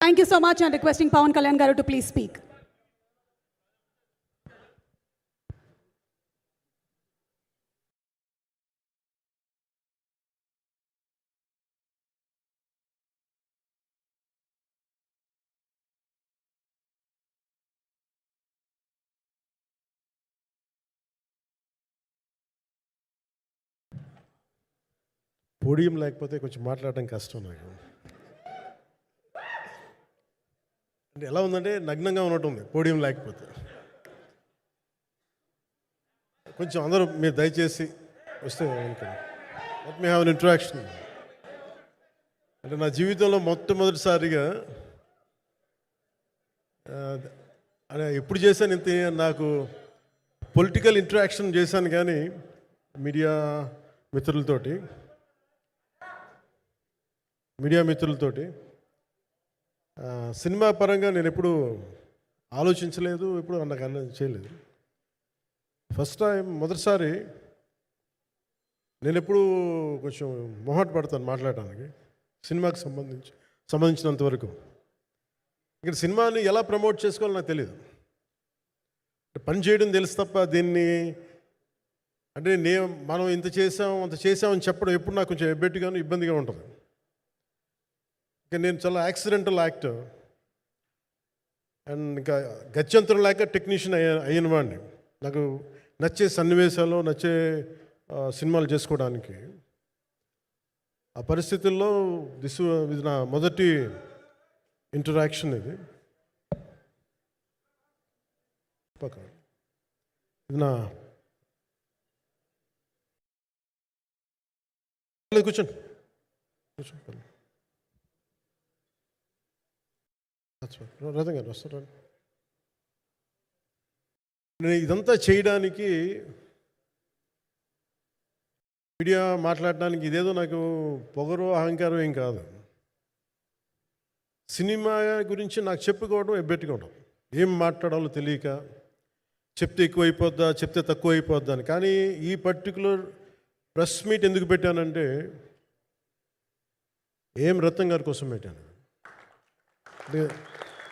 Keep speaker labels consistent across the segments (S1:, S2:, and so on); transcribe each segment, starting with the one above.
S1: Thank you so much, and requesting Pawan Kalyan garu to please speak.
S2: Podium లేకపోతే కొంచెం మాట్లాడడం కష్టం నాకు. అంటే ఎలా ఉందంటే నగ్నంగా ఉన్నట్టుంది పోడియం లేకపోతే. కొంచెం అందరూ మీరు దయచేసి వస్తే let me have an interaction. అంటే నా జీవితంలో మొట్టమొదటిసారిగా ఎప్పుడు చేశాను ఇంత, నాకు పొలిటికల్ ఇంటరాక్షన్ చేశాను కానీ మీడియా మిత్రులతోటి సినిమా పరంగా నేను ఎప్పుడు ఆలోచించలేదు, ఎప్పుడు నాకు చేయలేదు. ఫస్ట్ టైం మొదటిసారి నేను ఎప్పుడు కొంచెం మొహాట పడతాను మాట్లాడటానికి సినిమాకి సంబంధించినంత వరకు. ఇక్కడ సినిమాని ఎలా ప్రమోట్ చేసుకోవాలో నాకు తెలియదు. పని చేయడం తెలుసు తప్ప దీన్ని అంటే మనం ఇంత చేసామని చెప్పడం ఎప్పుడు నాకు కొంచెం ఎబ్బెట్టుగాను ఇబ్బందిగా ఉంటుంది. ఇంకా నేను చాలా యాక్సిడెంటల్ యాక్టర్ అండ్ ఇంకా గత్యంతరం లేక టెక్నీషియన్ అయిన వాడిని. నాకు నచ్చే సన్నివేశాలు, నచ్చే సినిమాలు చేసుకోవడానికి. ఆ పరిస్థితుల్లో ఇది నా మొదటి ఇంటరాక్షన్. ఇది నా కూర్చోండి. రథం గారు వస్తారు. నేను ఇదంతా చేయడానికి, మీడియా మాట్లాడడానికి ఇదేదో నాకు పొగరు అహంకారం ఏం కాదు. సినిమా గురించి నాకు చెప్పుకోవడం, ఎబ్బెట్టుకోవడం, ఏం మాట్లాడాలో తెలియక చెప్తే ఎక్కువైపోద్దా, చెప్తే తక్కువ అయిపోద్దా అని. కానీ ఈ పర్టికులర్ ప్రెస్ మీట్ ఎందుకు పెట్టానంటే రత్నం గారి కోసం పెట్టాను.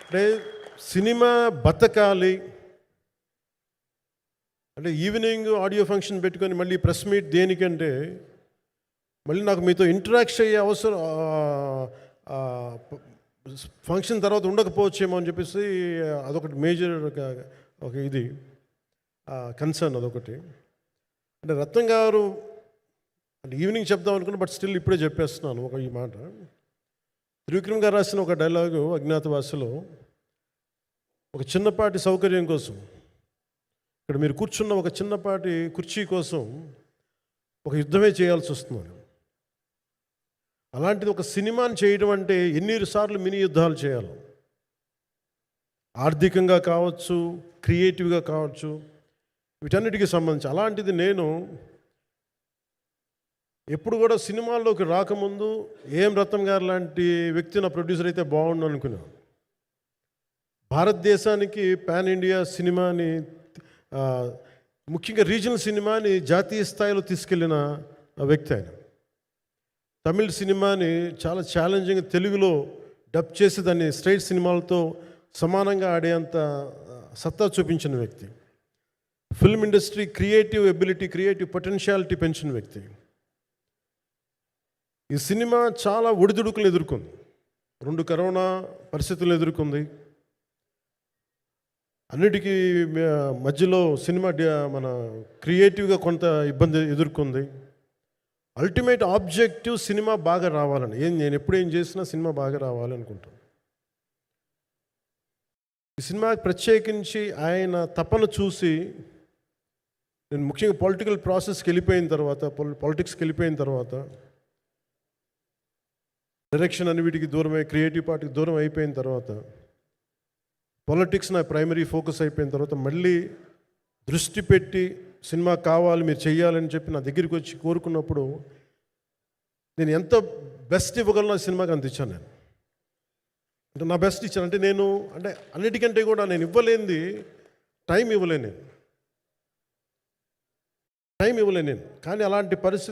S2: అంటే సినిమా బతకాలి అంటే ఈవినింగ్ ఆడియో ఫంక్షన్ పెట్టుకొని మళ్ళీ ప్రెస్ మీట్ దేనికంటే మళ్ళీ నాకు మీతో ఇంటరాక్ట్ అయ్యే అవసరం, ఫంక్షన్ తర్వాత ఉండకపోవచ్చేమో అని చెప్పేసి అదొకటి మేజర్ ఒక ఇది కన్సర్న్. అదొకటి. అంటే రత్నం గారు అంటే ఈవినింగ్ చెప్దాం అనుకున్నా, బట్ స్టిల్ ఇప్పుడే చెప్పేస్తున్నాను ఈ మాట. త్రివిక్రమ్ గారు రాసిన ఒక డైలాగు అజ్ఞాతవాసిలో, ఒక చిన్నపాటి సౌకర్యం కోసం, ఇక్కడ మీరు కూర్చున్న ఒక చిన్నపాటి కుర్చీ కోసం ఒక యుద్ధమే చేయాల్సి వస్తుంది. అలాంటిది ఒక సినిమాని చేయడం అంటే ఎన్నిసార్లు మినీ యుద్ధాలు చేయాలి. ఆర్థికంగా కావచ్చు, క్రియేటివ్గా కావచ్చు, వీటన్నిటికీ సంబంధించి. అలాంటిది నేను ఎప్పుడు కూడా సినిమాల్లోకి రాకముందు రత్నం గారు లాంటి వ్యక్తి నా ప్రొడ్యూసర్ అయితే బాగుండు అనుకున్నాను. భారతదేశానికి పాన్ ఇండియా సినిమాని, ముఖ్యంగా రీజనల్ సినిమాని జాతీయ స్థాయిలో తీసుకెళ్ళిన వ్యక్తి ఆయన. తమిళ సినిమాని చాలా ఛాలెంజింగ్ తెలుగులో డబ్ చేసి దాన్ని స్ట్రైట్ సినిమాలతో సమానంగా ఆడేంత సత్తా చూపించిన వ్యక్తి. Film industry creative ability, creative potentiality పెంచిన వ్యక్తి. ఈ సినిమా చాలా ఒడిదుడుకులు ఎదుర్కొంది. 2 కరోనా పరిస్థితులు ఎదుర్కొంది. అన్నిటికీ మధ్యలో సినిమా మన క్రియేటివ్గా కొంత ఇబ్బంది ఎదుర్కొంది. అల్టిమేట్ ఆబ్జెక్టివ్ సినిమా బాగా రావాలని, నేను ఎప్పుడేం చేసినా సినిమా బాగా రావాలనుకుంటాను. ఈ సినిమాకి ప్రత్యేకించి ఆయన తపన చూసి నేను ముఖ్యంగా పొలిటికల్ ప్రాసెస్కి వెళ్ళిపోయిన తర్వాత, పాలిటిక్స్కి వెళ్ళిపోయిన తర్వాత, డైరెక్షన్ అన్ని వీటికి దూరమై క్రియేటివ్ పార్టీకి దూరం అయిపోయిన తర్వాత, పాలిటిక్స్ నా ప్రైమరీ ఫోకస్ అయిపోయిన తర్వాత మళ్ళీ దృష్టి పెట్టి సినిమా కావాలి, మీరు చెయ్యాలని చెప్పి నా దగ్గరికి వచ్చి కోరుకున్నప్పుడు నేను ఎంత బెస్ట్ ఇవ్వగలను సినిమాకి అంత ఇచ్చాను. నేను అంటే నా బెస్ట్ ఇచ్చాను. అంటే నేను అంటే అన్నిటికంటే కూడా నేను ఇవ్వలేనిది టైం ఇవ్వలేను నేను. కానీ అలాంటి పరిస్థితి